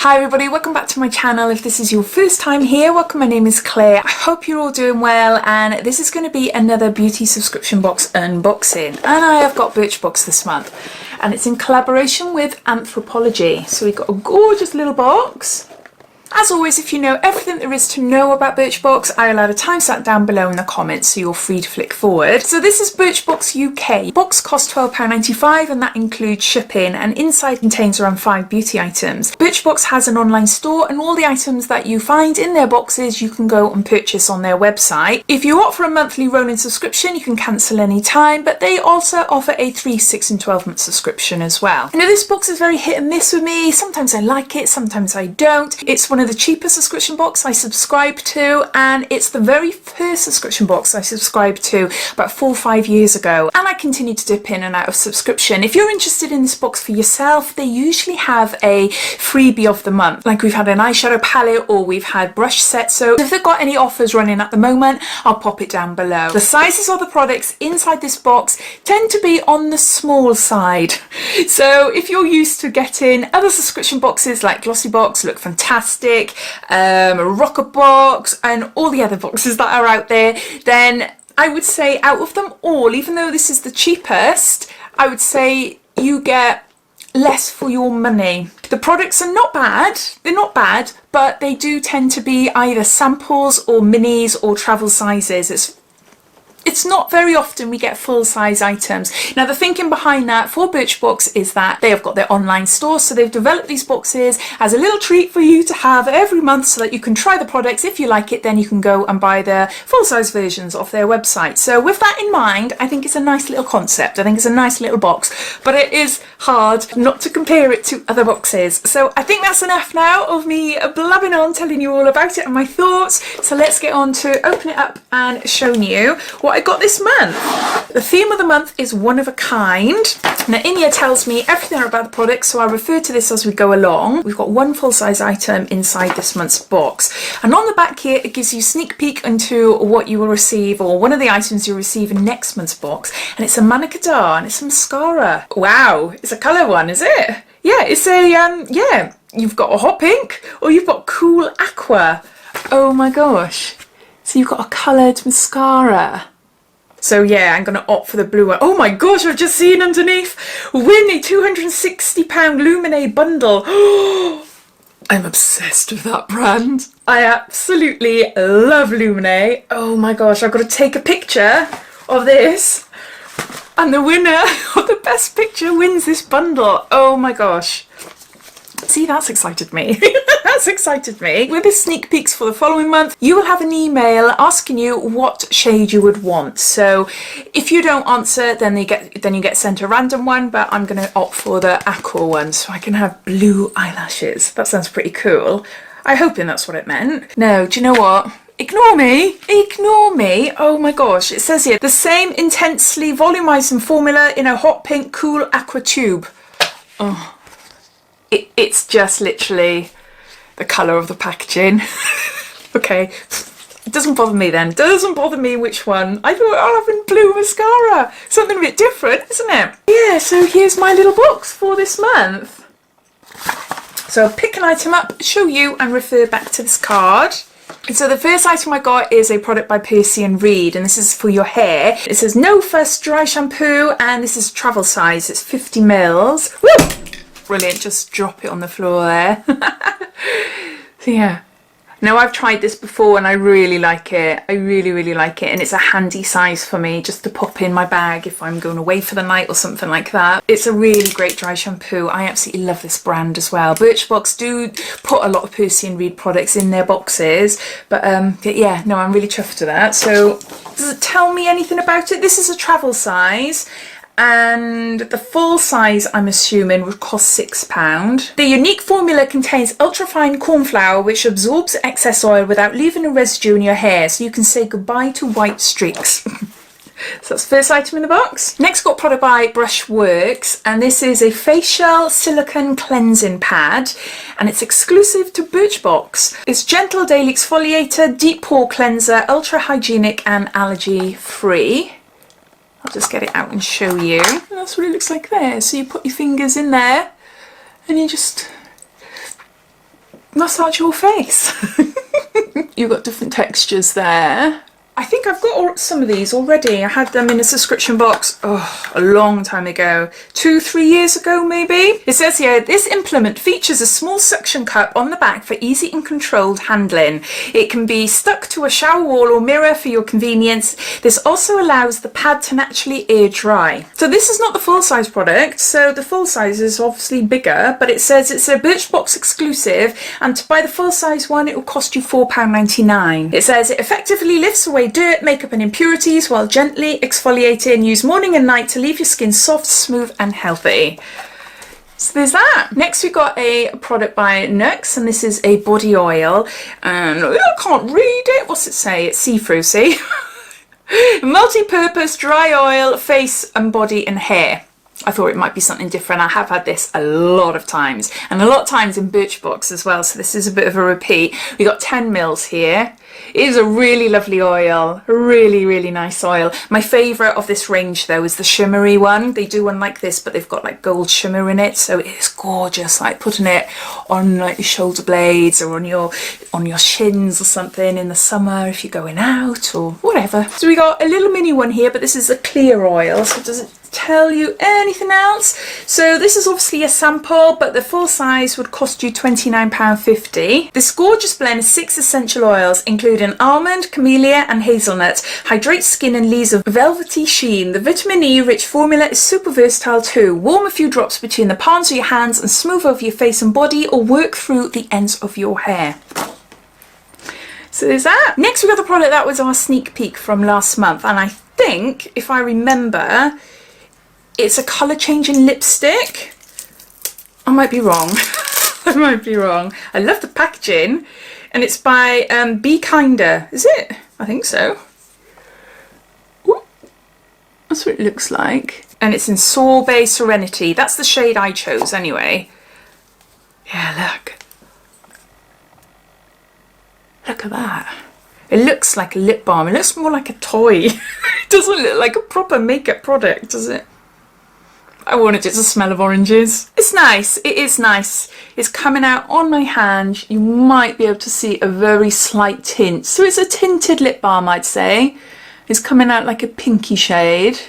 Hi everybody, welcome back to my channel. If this is your first time here, welcome. My name is Claire. I hope you're all doing well, and this is going to be another beauty subscription box unboxing. And I have got Birchbox this month, and it's in collaboration with Anthropologie. So we've got a gorgeous little box. As always, if you know everything there is to know about Birchbox, I'll add a timestamp down below in the comments so you're free to flick forward. So this is Birchbox UK. Box costs £12.95 and that includes shipping, and inside contains around 5 beauty items. Birchbox has an online store, and all the items that you find in their boxes you can go and purchase on their website. If you opt for a monthly rolling subscription, you can cancel any time, but they also offer a 3, 6 and 12 month subscription as well. Now this box is very hit and miss with me. Sometimes I like it, sometimes I don't. It's one of the cheapest subscription box I subscribe to, and it's the very first subscription box I subscribed to about 4 or 5 years ago, and I continue to dip in and out of subscription. If you're interested in this box for yourself, they usually have a freebie of the month, like we've had an eyeshadow palette or we've had brush sets. So if they've got any offers running at the moment, I'll pop it down below. The sizes of the products inside this box tend to be on the small side, so if you're used to getting other subscription boxes like Glossybox, Look Fantastic, Rockerbox and all the other boxes that are out there, then I would say out of them all, even though this is the cheapest, I would say you get less for your money. The products are not bad, they're not bad, but they do tend to be either samples or minis or travel sizes. It's not very often we get full-size items. Now the thinking behind that for Birchbox is that they have got their online store, so they've developed these boxes as a little treat for you to have every month so that you can try the products. If you like it, then you can go and buy the full-size versions off their website. So with that in mind, I think it's a nice little concept. I think it's a nice little box, but it is hard not to compare it to other boxes. So I think that's enough now of me blabbing on, telling you all about it and my thoughts. So let's get on to open it up and showing you what I got this month. The theme of the month is one of a kind. Now in here tells me everything about the product, so I'll refer to this as we go along. We've got one full-size item inside this month's box, and on the back here it gives you a sneak peek into what you will receive, or one of the items you'll receive in next month's box, and it's a Manna Kadar and it's a mascara. Wow, it's a colour one, is it? Yeah, it's a yeah, you've got a hot pink or you've got cool aqua. Oh my gosh, so you've got a coloured mascara. So yeah, I'm going to opt for the blue one. Oh my gosh, I've just seen underneath, win a £260 Luminée bundle. I'm obsessed with that brand. I absolutely love Luminée. Oh my gosh, I've got to take a picture of this, and the winner of the best picture wins this bundle. Oh my gosh. See, that's excited me. That's excited me. With the sneak peeks for the following month, you will have an email asking you what shade you would want. So if you don't answer, then you get sent a random one, but I'm going to opt for the aqua one so I can have blue eyelashes. That sounds pretty cool. I'm hoping that's what it meant. No, do you know what? Ignore me, ignore me. Oh my gosh, it says here, the same intensely volumizing formula in a hot pink cool aqua tube. Oh. It's just literally the colour of the packaging. Okay, it doesn't bother me then. Doesn't bother me which one. I thought I'll have in blue mascara. Something a bit different, isn't it? Yeah, so here's my little box for this month. So I'll pick an item up, show you and refer back to this card. And so the first item I got is a product by Percy and Reed, and this is for your hair. It says No Fuss Dry Shampoo, and this is travel size. It's 50 mils. Woo! Brilliant, just drop it on the floor there. So yeah, now I've tried this before and I really like it. I really like it, and it's a handy size for me just to pop in my bag if I'm going away for the night or something like that. It's a really great dry shampoo. I absolutely love this brand as well. Birchbox do put a lot of Percy and Reed products in their boxes, but yeah, no, I'm really chuffed with that. So does it tell me anything about it? This is a travel size, and the full size, I'm assuming, would cost £6. The unique formula contains ultrafine corn flour which absorbs excess oil without leaving a residue in your hair, so you can say goodbye to white streaks. So that's the first item in the box. Next got a product by Brushworks, and this is a facial silicone cleansing pad, and it's exclusive to Birchbox. It's gentle daily exfoliator, deep pore cleanser, ultra hygienic and allergy free. I'll just get it out and show you. And that's what it looks like there. So you put your fingers in there and you just massage your face. You've got different textures there. I think I've got some of these already. I had them in a subscription box, a long time ago, 2-3 years ago maybe. It says here, this implement features a small suction cup on the back for easy and controlled handling. It can be stuck to a shower wall or mirror for your convenience. This also allows the pad to naturally air dry. So this is not the full size product, so the full size is obviously bigger, but it says it's a Birchbox exclusive, and to buy the full size one it will cost you £4.99. It says it effectively lifts away dirt, makeup and impurities while gently exfoliating. Use morning and night to leave your skin soft, smooth and healthy. So there's that. Next we got a product by Nux, and this is a body oil, and I can't read it. What's it say? It's see-through, see? Multi-purpose dry oil, face and body and hair. I thought it might be something different. I have had this a lot of times, and a lot of times in Birchbox as well, so this is a bit of a repeat. We got 10 mils here. It is a really lovely oil, really nice oil. My favourite of this range though is the shimmery one. They do one like this, but they've got like gold shimmer in it, so it is gorgeous. Like putting it on like your shoulder blades or on your shins or something in the summer if you're going out or whatever. So we got a little mini one here, but this is a clear oil, so does it tell you anything else? So this is obviously a sample, but the full size would cost you £29.50. This gorgeous blend of 6 essential oils including almond, camellia and hazelnut hydrates skin and leaves a velvety sheen. The vitamin E rich formula is super versatile too. Warm a few drops between the palms of your hands and smooth over your face and body, or work through the ends of your hair. So there's that. Next we got the product that was our sneak peek from last month, and I think, if I remember, it's a colour changing lipstick. I might be wrong. I might be wrong. I love the packaging, and it's by Be Kinder. Is it? I think so. Ooh. That's what it looks like. And it's in Sorbet Serenity. That's the shade I chose anyway. Yeah, look. Look at that. It looks like a lip balm. It looks more like a toy. It doesn't look like a proper makeup product, does it? I wanted it to smell of oranges. It's nice. It is nice. It's coming out on my hand. You might be able to see a very slight tint. So it's a tinted lip balm, I'd say. It's coming out like a pinky shade.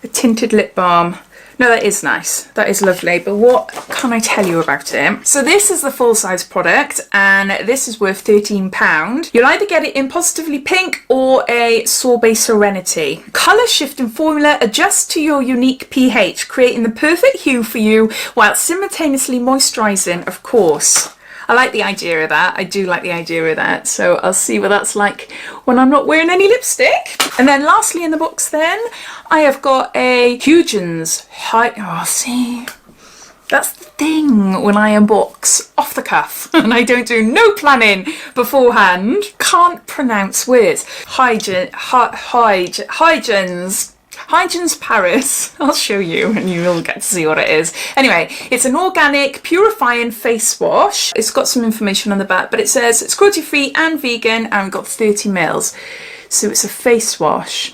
A tinted lip balm. No, that is nice. That is lovely. But what can I tell you about it? So this is the full size product, and this is worth £13. You'll either get it in Positively Pink or a Sorbet Serenity. Colour shifting formula adjusts to your unique pH, creating the perfect hue for you while simultaneously moisturising, of course. I like the idea of that. I do like the idea of that. So I'll see what that's like when I'm not wearing any lipstick. And then lastly in the box then, I have got a Huygens see, that's the thing when I unbox off the cuff and I don't do no planning beforehand. Can't pronounce words. Huygens Paris. I'll show you and you'll get to see what it is. Anyway, it's an organic purifying face wash. It's got some information on the back, but it says it's cruelty free and vegan, and we've got 30 mils. So it's a face wash.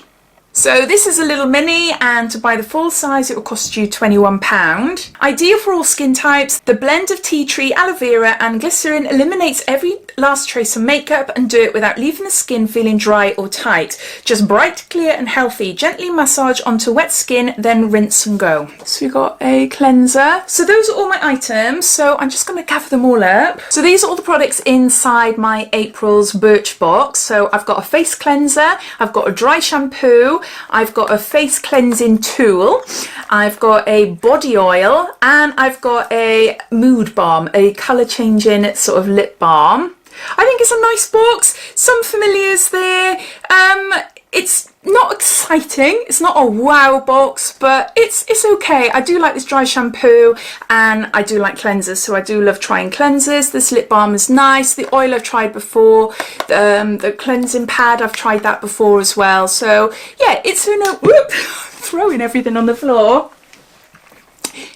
So this is a little mini, and to buy the full size it will cost you £21. Ideal for all skin types, the blend of tea tree, aloe vera and glycerin eliminates every last trace of makeup and dirt without leaving the skin feeling dry or tight. Just bright, clear and healthy. Gently massage onto wet skin, then rinse and go. So we've got a cleanser. So those are all my items, so I'm just going to gather them all up. So these are all the products inside my April's Birchbox. So I've got a face cleanser, I've got a dry shampoo, I've got a face cleansing tool, I've got a body oil, and I've got a mood balm, a colour changing sort of lip balm. I think it's a nice box, some familiars there. It's not exciting, it's not a wow box, but it's okay. I do like this dry shampoo and I do like cleansers, so I do love trying cleansers. This lip balm is nice. The oil I've tried before, the cleansing pad I've tried that before as well. So yeah, it's throwing everything on the floor.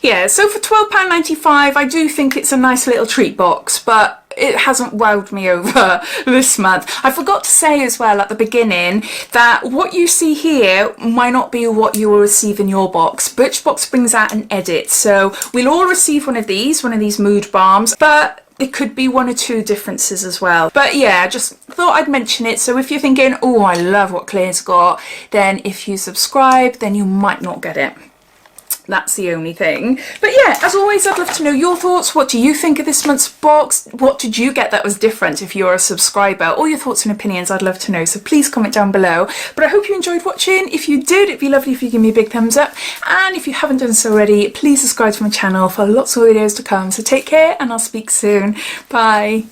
Yeah, so for £12.95 I do think it's a nice little treat box, but it hasn't wowed me over this month. I forgot to say as well at the beginning that what you see here might not be what you will receive in your box. Birchbox brings out an edit, so we'll all receive one of these mood balms, but there could be one or two differences as well. But yeah, I just thought I'd mention it. So if you're thinking, oh, I love what Claire's got, then if you subscribe, then you might not get it. That's the only thing. But yeah, as always, I'd love to know your thoughts. What do you think of this month's box? What did you get that was different if you're a subscriber? All your thoughts and opinions, I'd love to know. So please comment down below. But I hope you enjoyed watching. If you did, it'd be lovely if you give me a big thumbs up. And if you haven't done so already, please subscribe to my channel for lots of videos to come. So take care and I'll speak soon. Bye.